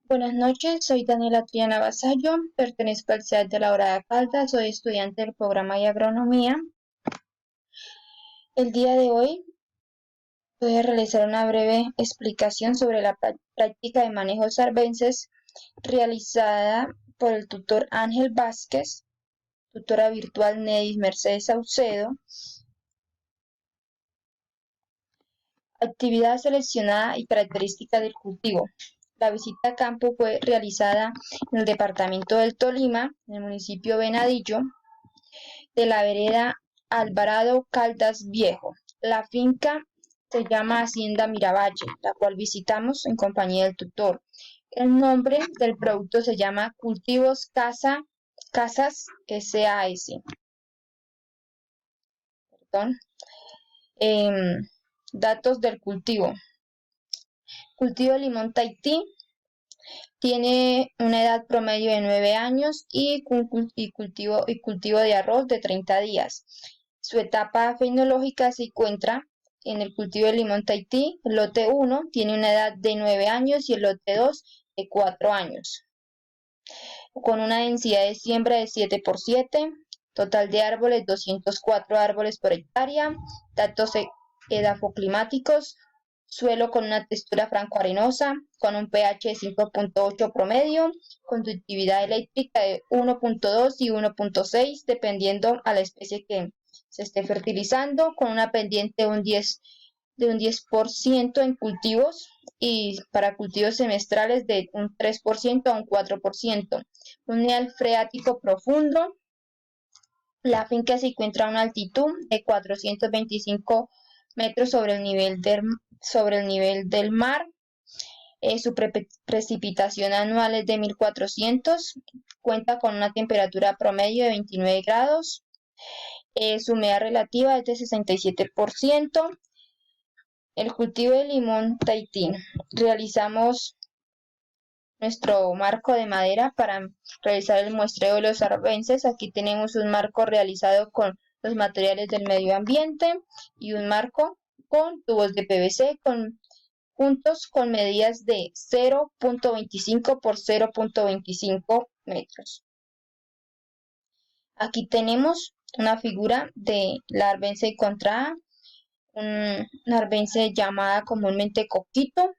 Buenas noches, soy Daniela Triana Vasallo, pertenezco al CEAD de La Horada Caldas, soy estudiante del programa de agronomía. El día de hoy voy a realizar una breve explicación sobre la práctica de manejo arbences realizada por el tutor Ángel Vázquez, tutora virtual Nedis Mercedes Saucedo. Actividad seleccionada y característica del cultivo. La visita a campo fue realizada en el departamento del Tolima, en el municipio Venadillo, de la vereda Alvarado Caldas Viejo. La finca se llama Hacienda Miravalle, la cual visitamos en compañía del tutor. El nombre del producto se llama Cultivos Casas SAS. Datos del cultivo. Cultivo de limón Tahití. Tiene una edad promedio de 9 años y cultivo de arroz de 30 días. Su etapa fenológica se encuentra en el cultivo de limón Tahití. El lote 1 tiene una edad de 9 años y el lote 2 de 4 años. Con una densidad de siembra de 7x7, total de árboles 204 árboles por hectárea. Datos edafoclimáticos. Suelo con una textura franco-arenosa, con un pH de 5.8 promedio, conductividad eléctrica de 1.2 y 1.6, dependiendo a la especie que se esté fertilizando, con una pendiente de un 10% en cultivos y para cultivos semestrales de un 3% a un 4%. Un nivel freático profundo. La finca se encuentra a una altitud de 425 metros sobre el nivel del mar. Su precipitación anual es de 1400. Cuenta con una temperatura promedio de 29 grados. Su humedad relativa es de 67%. El cultivo de limón Tahití. Realizamos nuestro marco de madera para realizar el muestreo de los arbences. Aquí tenemos un marco realizado con los materiales del medio ambiente y un marco con tubos de PVC juntos con medidas de 0.25 por 0.25 metros. Aquí tenemos una figura de la arbense encontrada, una arbense llamada comúnmente coquito,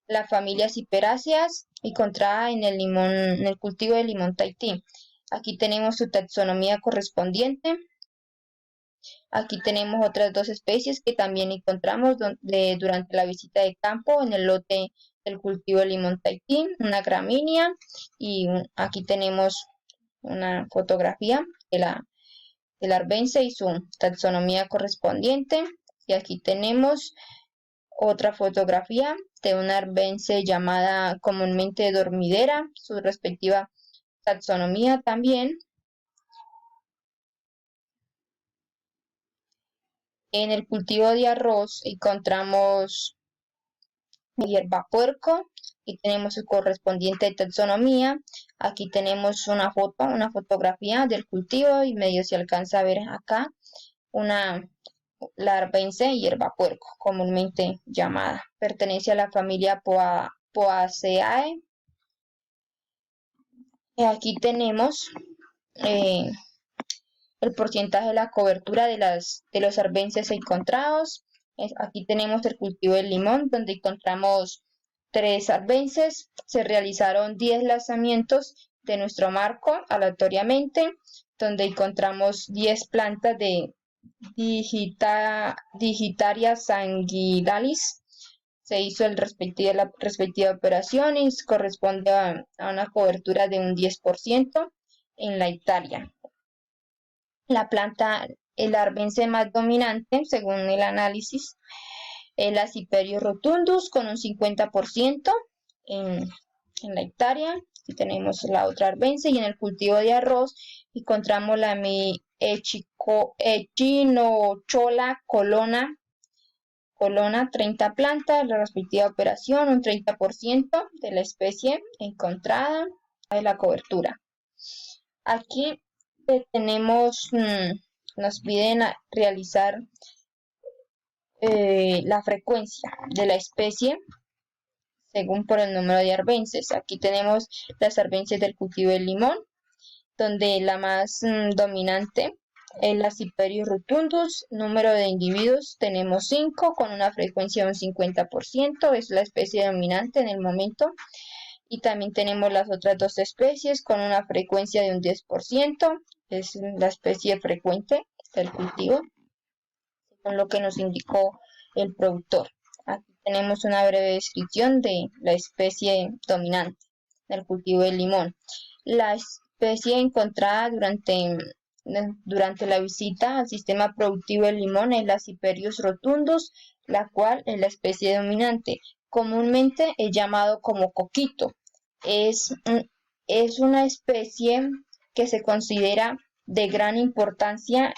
la familia Ciperáceas, encontrada en el cultivo de limón Tahití. Aquí tenemos su taxonomía correspondiente. Aquí tenemos otras dos especies que también encontramos durante la visita de campo en el lote del cultivo de limón Tahití, una gramínea, y aquí tenemos una fotografía de la arbense y su taxonomía correspondiente. Y aquí tenemos otra fotografía de una arbense llamada comúnmente dormidera, su respectiva taxonomía también. En el cultivo de arroz encontramos hierba puerco y tenemos su correspondiente taxonomía. Aquí tenemos una fotografía del cultivo y medio se alcanza a ver acá la arbense hierba puerco, comúnmente llamada. Pertenece a la familia Poaceae. Aquí tenemos el porcentaje de la cobertura de los arbences encontrados. Aquí tenemos el cultivo del limón, donde encontramos 3 arbences. Se realizaron 10 lanzamientos de nuestro marco aleatoriamente, donde encontramos 10 plantas de Digitaria sanguinalis. Se hizo la respectiva operación y corresponde a una cobertura de un 10% en la hectárea. La planta, el arbense más dominante, según el análisis, es la Ciperio rotundus con un 50% en la hectárea. Aquí tenemos la otra arbense y en el cultivo de arroz encontramos la Echinochola colona, 30 plantas, la respectiva operación, un 30% de la especie encontrada de la cobertura. Aquí nos piden realizar la frecuencia de la especie según por el número de arbences. Aquí tenemos las arbences del cultivo del limón, donde la más dominante es la Cyperius rotundus. Número de individuos tenemos 5 con una frecuencia de un 50%, es la especie dominante en el momento. Y también tenemos las otras dos especies con una frecuencia de un 10%, es la especie frecuente del cultivo, según lo que nos indicó el productor. Aquí tenemos una breve descripción de la especie dominante del cultivo del limón. La especie encontrada durante la visita al sistema productivo del limón es la Cyperius rotundus, la cual es la especie dominante. Comúnmente es llamado como coquito. Es una especie que se considera de gran importancia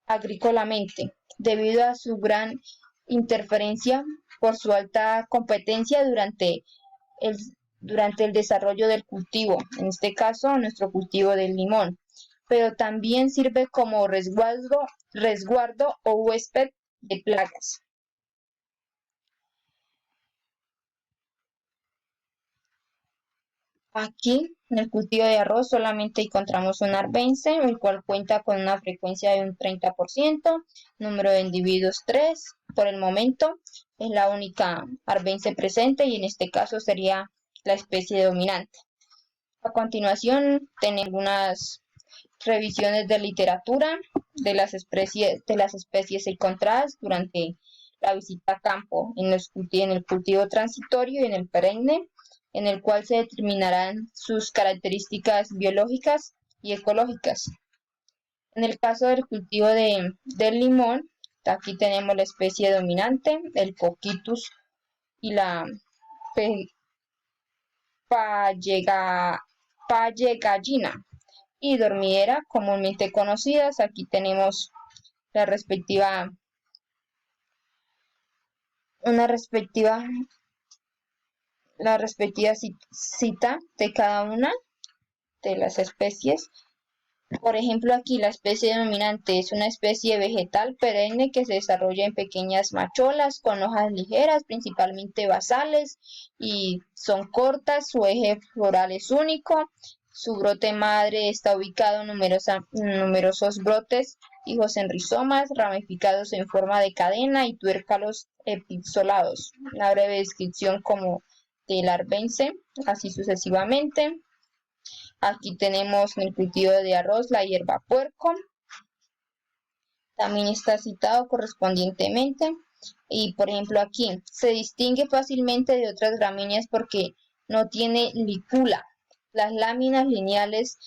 agrícolamente, debido a su gran interferencia por su alta competencia durante el desarrollo del cultivo, en este caso nuestro cultivo del limón, pero también sirve como resguardo o huésped de plagas. Aquí en el cultivo de arroz solamente encontramos un arbense, el cual cuenta con una frecuencia de un 30%, número de individuos 3. Por el momento es la única arbense presente y en este caso sería la especie dominante. A continuación tenemos algunas revisiones de literatura de las especies encontradas durante la visita a campo en el cultivo transitorio y en el perenne, en el cual se determinarán sus características biológicas y ecológicas. En el caso del cultivo del limón, aquí tenemos la especie dominante, el Cocytus y la Pallegallina y dormidera comúnmente conocidas. Aquí tenemos la respectiva cita de cada una de las especies. Por ejemplo, aquí la especie dominante es una especie vegetal perenne que se desarrolla en pequeñas macholas con hojas ligeras, principalmente basales, y son cortas, su eje floral es único, su brote madre está ubicado en numerosos brotes, hijos en rizomas, ramificados en forma de cadena y tuércalos epistolados. Una breve descripción como del arbense, así sucesivamente. Aquí tenemos en el cultivo de arroz la hierba puerco, también está citado correspondientemente. Y por ejemplo aquí se distingue fácilmente de otras gramíneas porque no tiene lícula. Las láminas lineales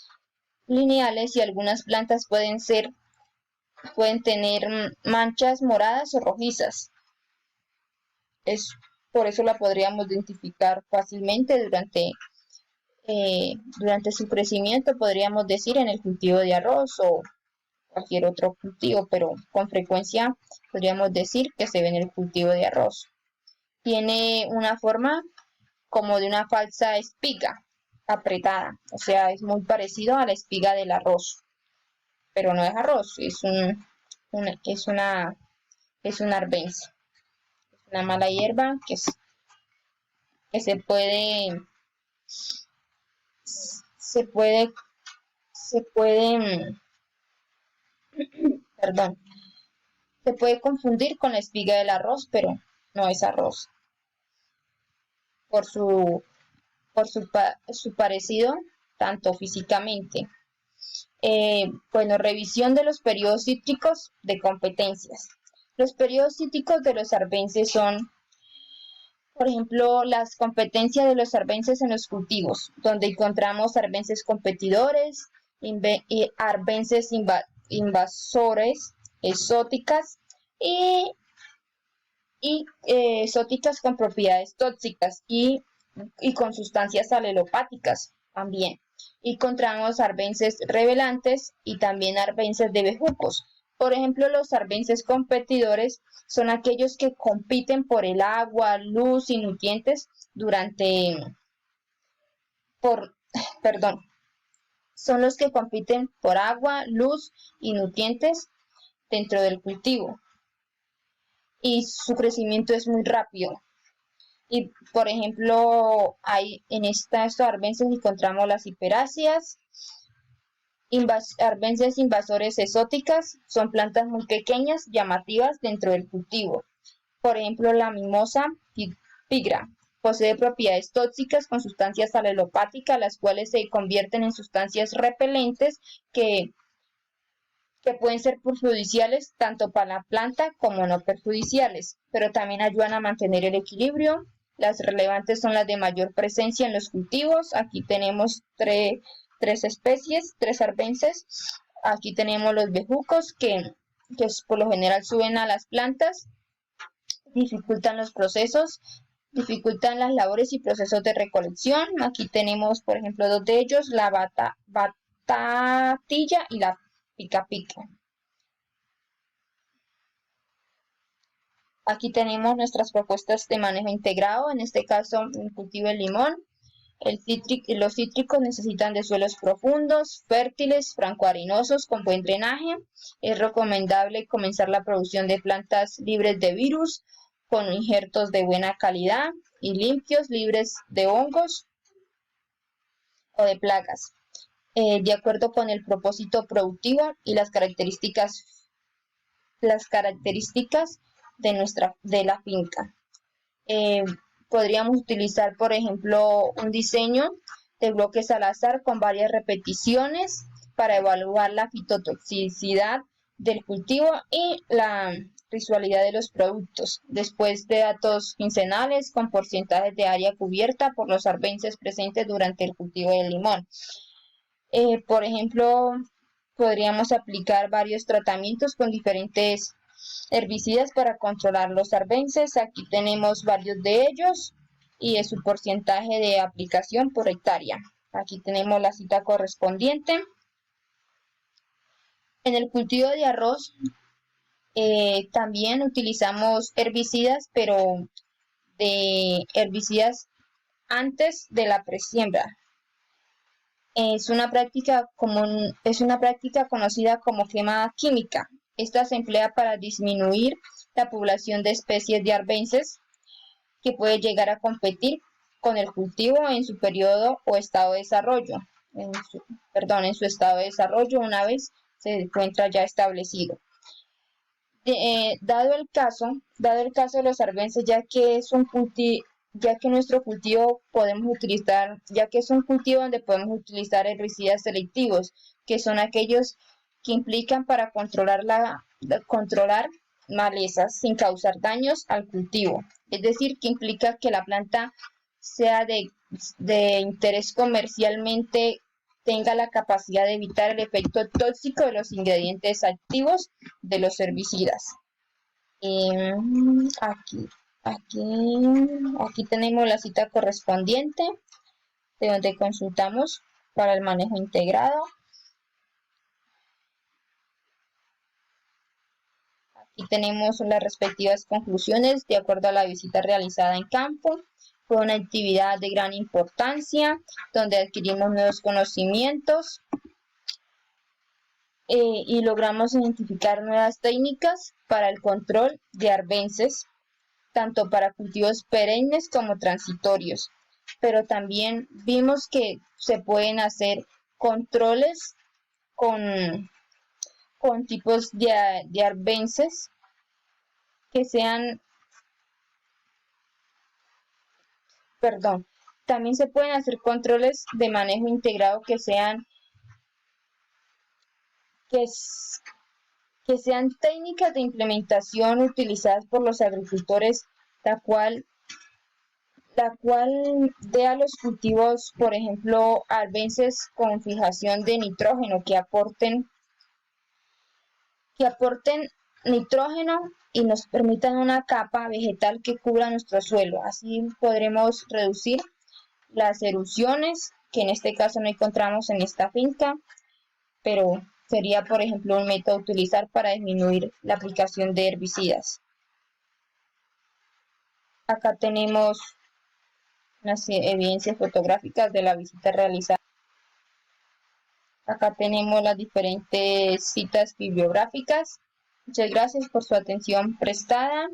y algunas plantas pueden tener manchas moradas o rojizas. Por eso la podríamos identificar fácilmente durante su crecimiento, podríamos decir, en el cultivo de arroz o cualquier otro cultivo, pero con frecuencia podríamos decir que se ve en el cultivo de arroz. Tiene una forma como de una falsa espiga apretada, o sea, es muy parecido a la espiga del arroz, pero no es arroz, es un arbense, es una mala hierba que se puede perdón, se puede confundir con la espiga del arroz, pero no es arroz. Por su parecido, tanto físicamente. Bueno, revisión de los periodos cítricos de competencias. Los periodos cítricos de los arbences son, por ejemplo, las competencias de los arbences en los cultivos, donde encontramos arbences competidores, arbences invasores, exóticas y exóticas con propiedades tóxicas y con sustancias alelopáticas también. Encontramos arbences revelantes y también arbences de bejucos. Por ejemplo, los arbences competidores son aquellos que compiten por el agua, luz y nutrientes son los que compiten por agua, luz y nutrientes dentro del cultivo. y su crecimiento es muy rápido. Y por ejemplo, en estos arbences encontramos las hiperáceas, arbences invasores exóticas, son plantas muy pequeñas, llamativas dentro del cultivo. Por ejemplo, la mimosa pigra posee propiedades tóxicas con sustancias alelopáticas, las cuales se convierten en sustancias repelentes que pueden ser perjudiciales tanto para la planta como no perjudiciales, pero también ayudan a mantener el equilibrio. Las relevantes son las de mayor presencia en los cultivos. Aquí tenemos tres especies, tres arbences. Aquí tenemos los bejucos que por lo general suben a las plantas, dificultan los procesos, dificultan las labores y procesos de recolección. Aquí tenemos, por ejemplo, dos de ellos, la batatilla y la pica pica. Aquí tenemos nuestras propuestas de manejo integrado, en este caso un cultivo de limón. Los cítricos necesitan de suelos profundos, fértiles, francoarenosos, con buen drenaje. Es recomendable comenzar la producción de plantas libres de virus, con injertos de buena calidad y limpios, libres de hongos o de plagas, de acuerdo con el propósito productivo y las características de la finca. Podríamos utilizar, por ejemplo, un diseño de bloques al azar con varias repeticiones para evaluar la fitotoxicidad del cultivo y la visualidad de los productos, después de datos quincenales con porcentajes de área cubierta por los arbences presentes durante el cultivo del limón. Por ejemplo, podríamos aplicar varios tratamientos con diferentes herbicidas para controlar los arbences. Aquí tenemos varios de ellos y es su porcentaje de aplicación por hectárea. Aquí tenemos la cita correspondiente. En el cultivo de arroz también utilizamos herbicidas, pero de herbicidas antes de la presiembra. Es una práctica conocida como quema química. Esta se emplea para disminuir la población de especies de arbences que puede llegar a competir con el cultivo en su periodo o estado de desarrollo. En su estado de desarrollo una vez se encuentra ya establecido. Dado el caso de los arbences, ya que es un cultivo donde podemos utilizar herbicidas selectivos, que son aquellos que implican para controlar malezas sin causar daños al cultivo. Es decir, que implica que la planta sea de interés comercialmente, tenga la capacidad de evitar el efecto tóxico de los ingredientes activos de los herbicidas. Aquí tenemos la cita correspondiente de donde consultamos para el manejo integrado. Aquí tenemos las respectivas conclusiones de acuerdo a la visita realizada en campo. Fue una actividad de gran importancia donde adquirimos nuevos conocimientos y logramos identificar nuevas técnicas para el control de arbences, tanto para cultivos perennes como transitorios. Pero también vimos que se pueden hacer controles con tipos de arbences que sean, también se pueden hacer controles de manejo integrado que sean técnicas de implementación utilizadas por los agricultores, la cual dé a los cultivos, por ejemplo, arbences con fijación de nitrógeno que aporten nitrógeno y nos permitan una capa vegetal que cubra nuestro suelo. Así podremos reducir las erosiones, que en este caso no encontramos en esta finca, pero sería, por ejemplo, un método a utilizar para disminuir la aplicación de herbicidas. Acá tenemos unas evidencias fotográficas de la visita realizada. Acá tenemos las diferentes citas bibliográficas. Muchas gracias por su atención prestada.